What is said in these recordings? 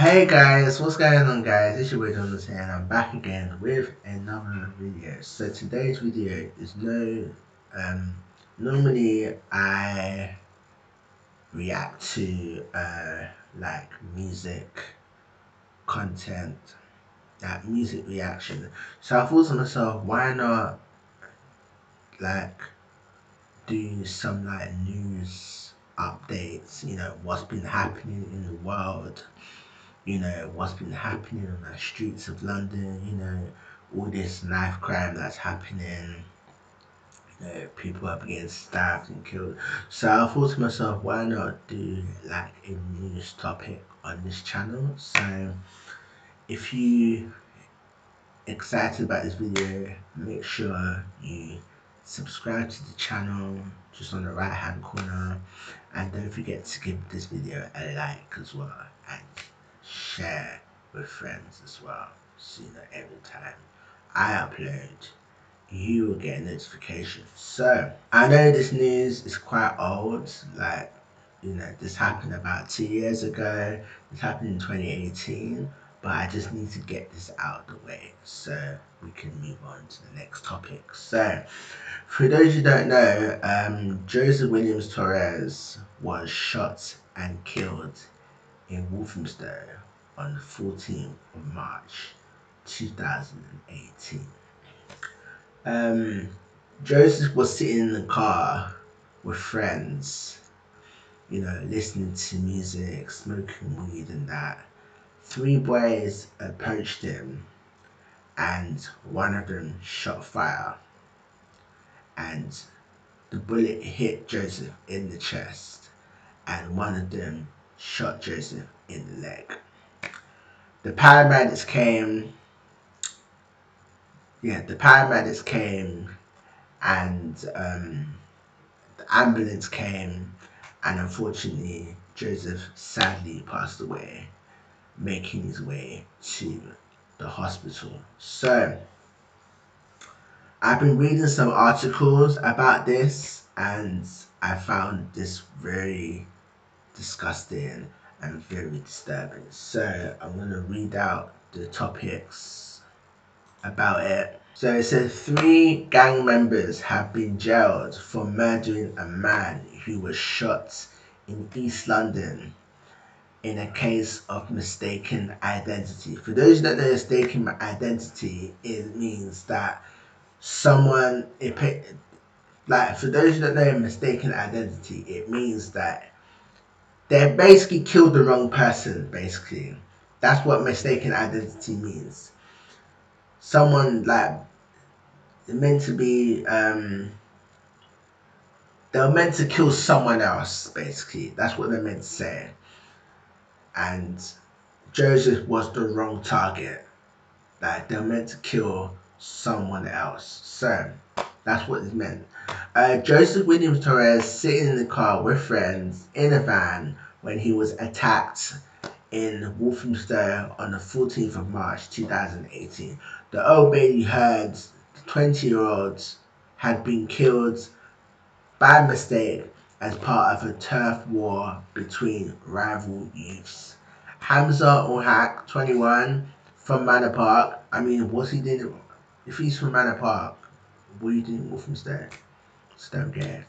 Hey guys, what's going on guys? It's your boy Jonathan and I'm back again with another video. So today's video is um normally I react to like music content, like music reaction. So I thought to myself, why not like do some like news updates, what's been happening in the world, what's been happening on the streets of London, all this knife crime that's happening, people are getting stabbed and killed. So I thought to myself, why not do like a news topic on this channel? So if you excited about this video, make sure you subscribe to the channel just on the right hand corner, and don't forget to give this video a like as well and share with friends as well, so every time I upload you will get a notification. So I know this news is quite old, like this happened about 2 years ago. This happened in 2018, but I just need to get this out of the way so we can move on to the next topic. So for those who don't know, Joseph Williams Torres was shot and killed in Walthamstow on the 14th of March 2018. Um, Joseph was sitting in the car with friends, listening to music, smoking weed and that. Three boys approached him and one of them shot fire, and the bullet hit Joseph in the chest and one of them shot Joseph in the leg. The paramedics came, the paramedics came and the ambulance came, and unfortunately Joseph sadly passed away, making his way to the hospital. So I've been reading some articles about this and I found this very disgusting and very disturbing. So I'm going to read out the topics about it. So it says 3 gang members have been jailed for murdering a man who was shot in East London in a case of mistaken identity. For those who don't know, mistaken identity, it means that someone, like for those who don't know mistaken identity, it means that they basically killed the wrong person, basically. That's what mistaken identity means. Someone like meant to be they were meant to kill someone else, basically. That's what they're meant to say. And Joseph was the wrong target. Like they were meant to kill someone else. So that's what it meant. Joseph Williams Torres sitting in the car with friends in a van when he was attacked in Walthamstow on the 14th of March 2018. The Old Bailey heard the 20-year-olds had been killed by mistake as part of a turf war between rival youths. Hamza Ul Haq, 21, from Manor Park. I mean, what's he doing? If he's from Manor Park, what are you doing in Walthamstow? Just don't care.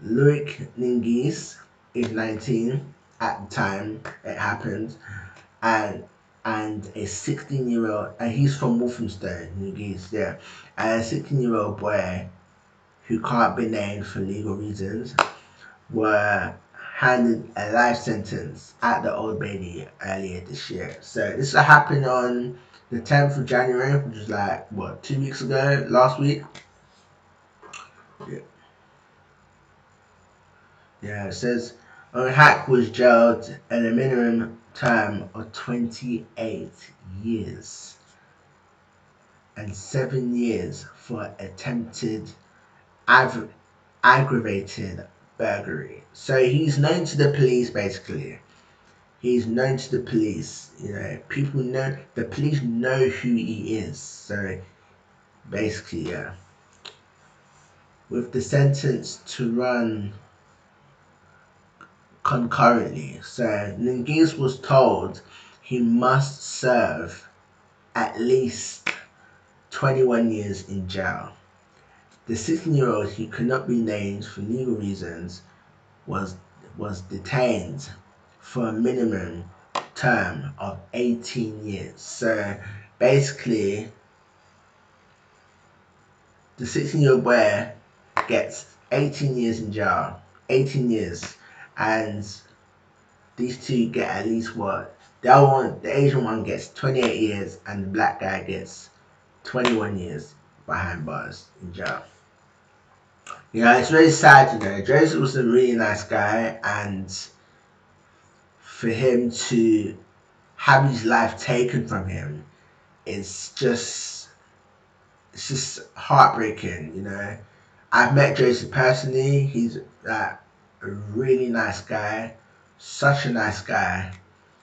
Loic Nengese is 19 at the time it happened, and a 16-year-old, and he's from Walthamstow, Nengese, yeah, and a 16-year-old boy who can't be named for legal reasons were handed a life sentence at the Old Bailey earlier this year. So this happened on the 10th of January, which is like, what, 2 weeks ago, last week? Yeah, yeah, it says Hack was jailed at a minimum term of 28 years and 7 years for attempted aggravated burglary. So he's known to the police, basically. He's known to the police. People know, the police know who he is. So basically, yeah. With the sentence to run concurrently. So Nengese was told he must serve at least 21 years in jail. The 16-year-old, who could not be named for legal reasons, was detained for a minimum term of 18 years. So basically, the 16-year-old boy gets 18 years in jail, 18 years, and these two get at least what? The other one, the Asian one, gets 28 years, and the black guy gets 21 years behind bars in jail. You know, it's very sad, you know. Joseph was a really nice guy, and for him to have his life taken from him, it's just heartbreaking, you know. I've met Joseph personally. He's like a really nice guy, such a nice guy.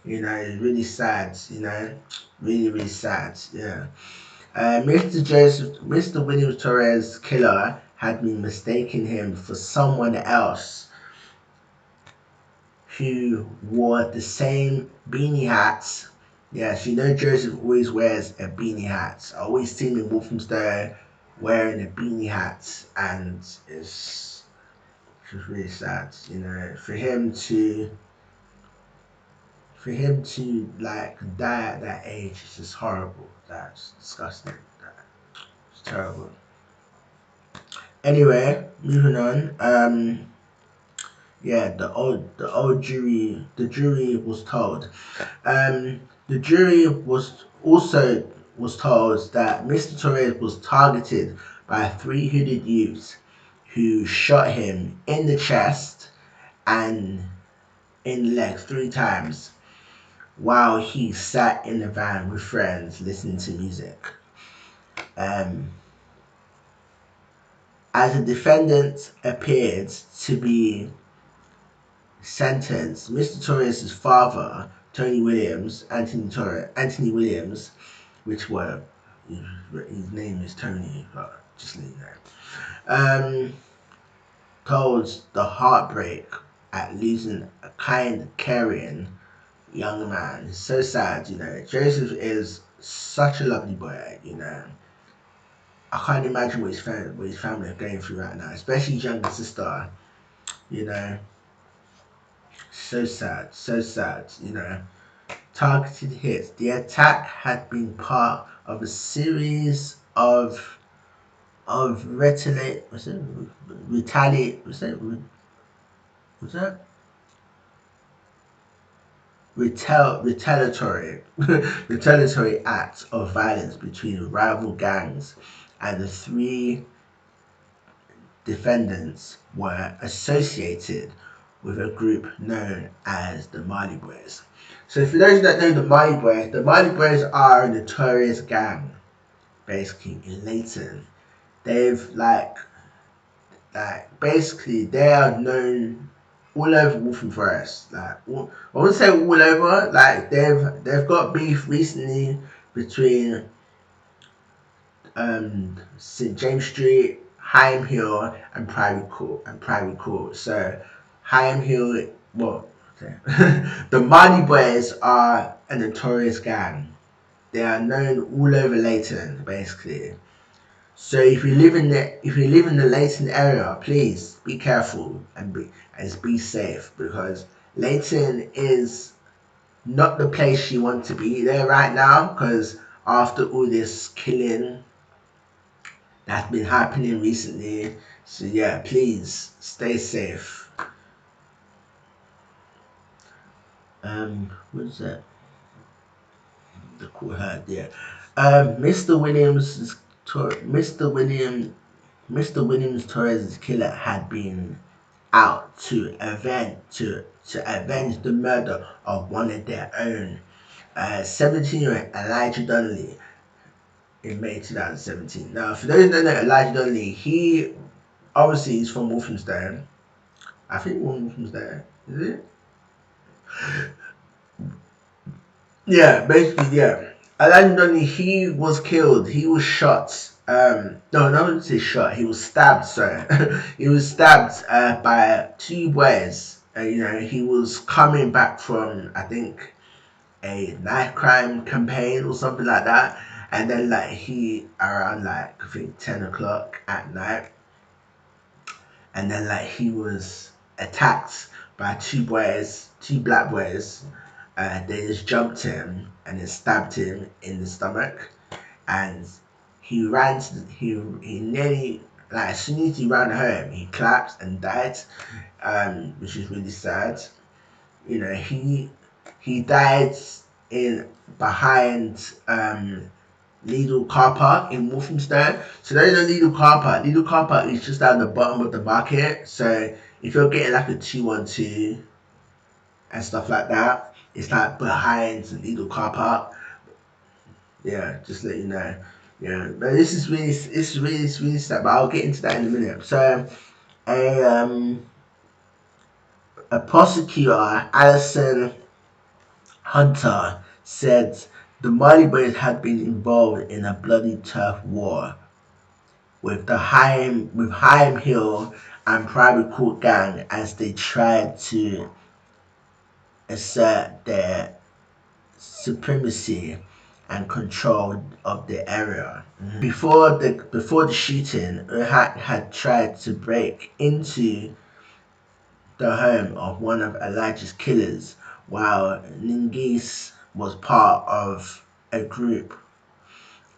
You know, it's really sad, you know, really, really sad, yeah. Mr. Williams Torres' killer had been mistaking him for someone else who wore the same beanie hats. Yes, you know Joseph always wears a beanie hat. I always see him in Walthamstow wearing a beanie hat, and it's just really sad, you know, for him to like die at that age is just horrible. That's disgusting. It's terrible. Anyway, moving on. Yeah, the jury was told. The jury was told that Mr. Torres was targeted by three hooded youths who shot him in the chest and in the legs 3 times while he sat in the van with friends listening to music. Um, as the defendant appeared to be sentenced, Mr. Torres' father, Anthony Williams, which were his name is Tony, but just leave that. Told the heartbreak at losing a kind, caring young man. It's so sad, you know. Joseph is such a lovely boy, you know. I can't imagine what his family are going through right now, especially his younger sister, you know. So sad, you know. Targeted hits. The attack had been part of a series of retaliate. Was it retaliate? Was that retaliatory retaliatory acts of violence between rival gangs, and the three defendants were associated with a group known as the Marley Boys. So for those that know the Marley Boys are a notorious gang, basically in Leighton. They've basically they are known all over Waltham Forest. I wouldn't say all over. Like they've got beef recently between St James Street, Higham Hill, and Private Court. So Higham Hill, well, okay. The Marley Boys are a notorious gang. They are known all over Leighton, basically. So if you live in the Leighton area, please be careful and be safe, because Leighton is not the place you want to be there right now, because after all this killing that's been happening recently. So yeah, please stay safe. What is that? The cool hat, yeah. Mr. Williams Torres' killer had been out to avenge the murder of one of their own, 17-year-old Elijah Donnelly, in May 2017. Now, for those that know Elijah Donnelly, he obviously is from Walthamstow. I think Walthamstow, is it? Yeah, basically, yeah. Elijah Donnelly, he was killed. He was shot. No, I wouldn't say shot. He was stabbed. Sorry, he was stabbed by two boys he was coming back from, I think, a knife crime campaign or something like that. And then like he around like I think 10 o'clock at night, and then like he was attacked by two black boys. They just jumped him and then stabbed him in the stomach, and he nearly, like, as soon as he ran home, he collapsed and died, which is really sad. He died in behind Lidl car park in Walthamstow. So there is a Lidl car park. Lidl car park is just at the bottom of the market. So if you're getting like a 212 and stuff like that, it's like behind the Lidl car park. Yeah, just let you know. Yeah, but it's really sad. But I'll get into that in a minute. So a um a prosecutor, Alison Hunter, said the Mali boys had been involved in a bloody turf war with Haim Hill and Private Court Gang as they tried to assert their supremacy and control of the area. Before the shooting, Ul Haq had tried to break into the home of one of Elijah's killers, while Nengese was part of a group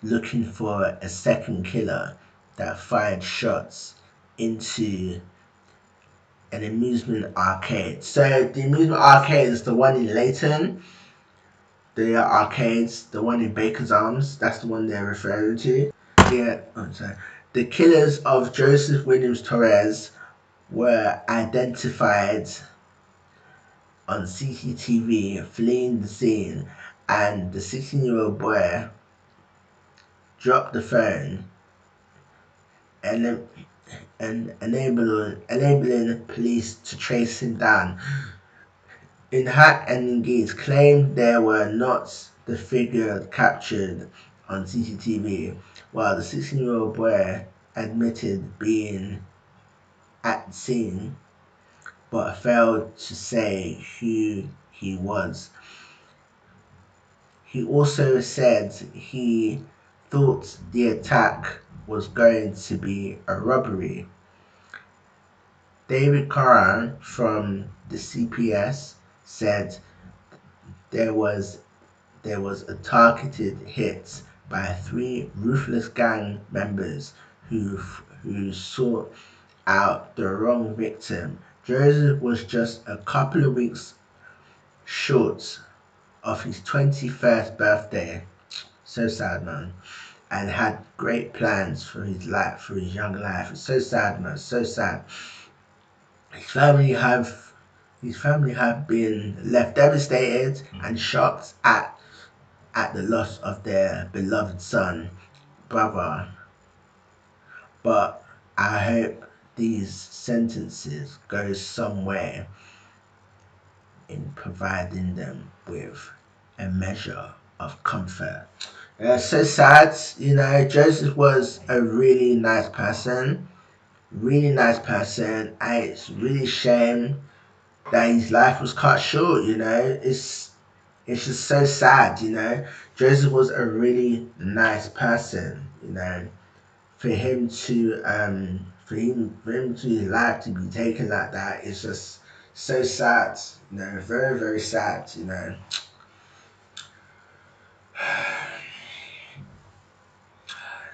looking for a second killer that fired shots into an amusement arcade. So the amusement arcade is the one in Leighton. The arcades, the one in Baker's Arms, that's the one they're referring to. Yeah, oh, sorry. The killers of Joseph Williams Torres were identified on CCTV fleeing the scene, and the 16-year-old boy dropped the phone and enabling police to trace him down. Ul Haq and Nengese claimed they were not the figure captured on CCTV, while the 16-year-old boy admitted being at the scene but failed to say who he was. He also said he thought the attack was going to be a robbery. David Curran from the CPS said there was a targeted hit by three ruthless gang members who sought out the wrong victim. Joseph was just a couple of weeks short of his 21st birthday. So sad, man. And had great plans for his life, for his young life. It's so sad, man. So sad. His family have been left devastated and shocked at the loss of their beloved son, brother. But I hope these sentences go some way in providing them with a measure of comfort. So sad, Joseph was a really nice person, and it's really a shame that his life was cut short. It's just so sad. Joseph was a really nice person. For him to his life to be taken like that, it's just so sad. Very very sad.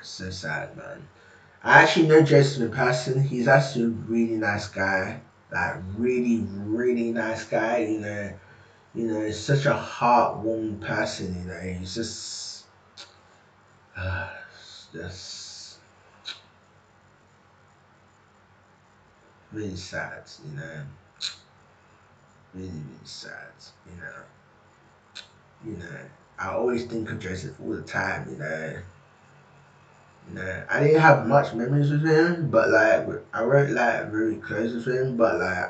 So sad, man. I actually know Joseph in person. He's actually a really nice guy. Like really, really nice guy. He's such a heartwarming person. He's just really sad. Really, really sad. You know. I always think of Joseph all the time. I didn't have much memories with him, but like I weren't like very close with him. But like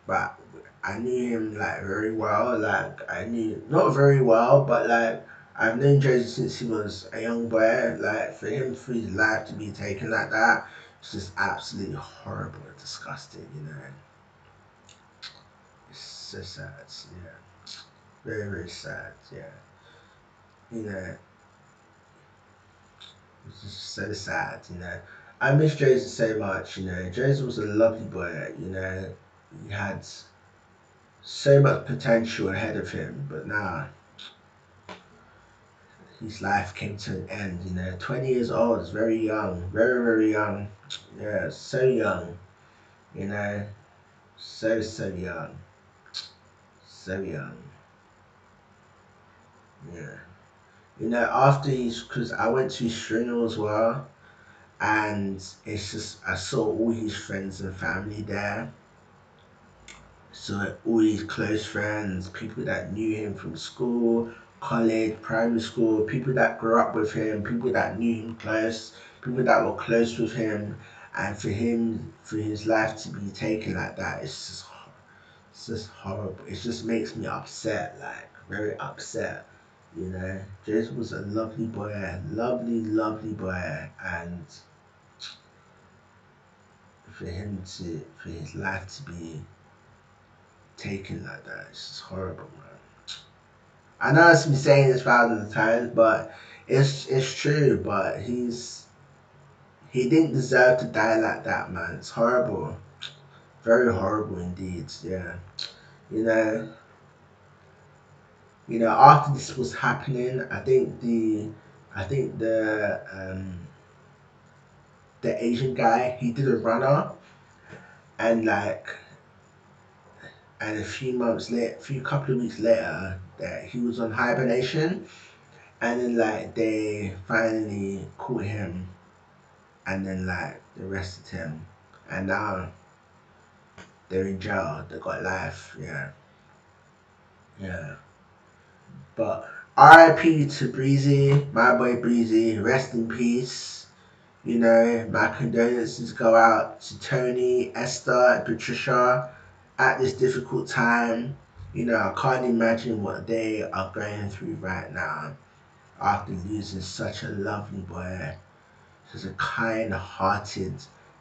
but I knew him like very well. Like I knew not very well, but like I've known Joseph since he was a young boy. Like for his life to be taken like that, It's just absolutely horrible and disgusting, you know. It's so sad, yeah. Very, very sad, yeah. You know, it's just so sad, you know. I miss Joseph so much, you know. Joseph was a lovely boy, you know. He had so much potential ahead of him, but now his life came to an end, you know. 20 years old is very young, very, very young. Yeah, so young, you know. So, so young. So young. Yeah. You know, after he's, because I went to his funeral as well, and it's just, I saw all his friends and family there. So all his close friends, people that knew him from school, college, primary school, people that grew up with him, people that knew him close, people that were close with him, and for him, for his life to be taken like that, it's just horrible. It just makes me upset, like very upset. You know, Jason was a lovely boy, lovely, lovely boy, and for his life to be taken like that, it's just horrible, man. I know I've been saying this thousands of times, but it's true. But he didn't deserve to die like that, man. It's horrible, very horrible indeed. Yeah, you know, After this was happening, I think the Asian guy, he did a runner, and a few months later, a few couple of weeks later, that he was on hibernation, and then they finally caught him, and then they arrested him, and now they're in jail. They got life. Yeah, yeah. But R.I.P. to Breezy, my boy Breezy. Rest in peace. You know, my condolences go out to Tony, Esther, and Patricia at this difficult time. You know, I can't imagine what they are going through right now after losing such a lovely boy, such a kind-hearted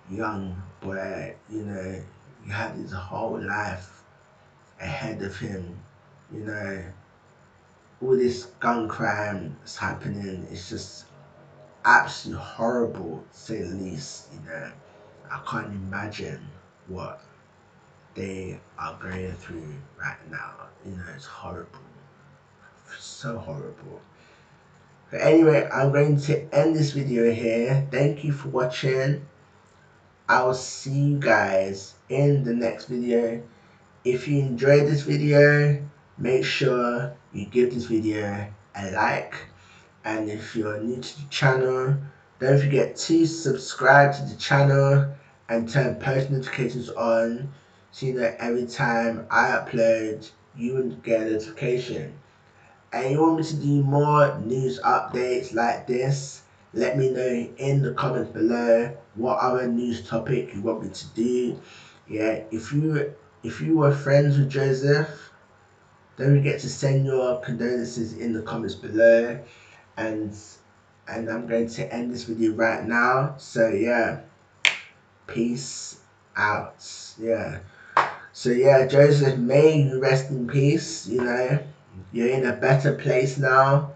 young boy. You know, he had his whole life ahead of him. You know, all this gun crime is happening. It's just absolutely horrible, to say the least. You know, I can't imagine what they are going through right now. You know, it's horrible, so horrible. But anyway, I'm going to end this video here. Thank you for watching. I will see you guys in the next video. If you enjoyed this video, make sure you give this video a like. And if you're new to the channel, don't forget to subscribe to the channel and turn post notifications on so you know every time I upload, you will get a notification. And you want me to do more news updates like this, let me know in the comments below what other news topic you want me to do. Yeah, if you were friends with Joseph, don't forget to send your condolences in the comments below. And I'm going to end this video right now. So yeah, peace out. Yeah. So yeah, Joseph, may you rest in peace. You know, you're in a better place now,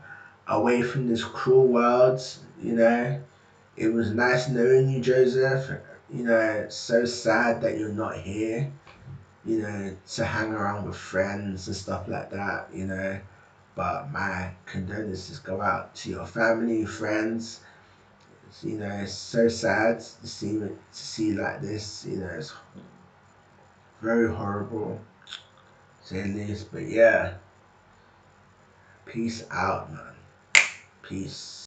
away from this cruel world. You know, it was nice knowing you, Joseph. You know, it's so sad that you're not here. You know, to hang around with friends and stuff like that. You know, but my condolences go out to your family, friends. You know, it's so sad to see like this. You know, it's very horrible, to say the least. But yeah, peace out, man. Peace.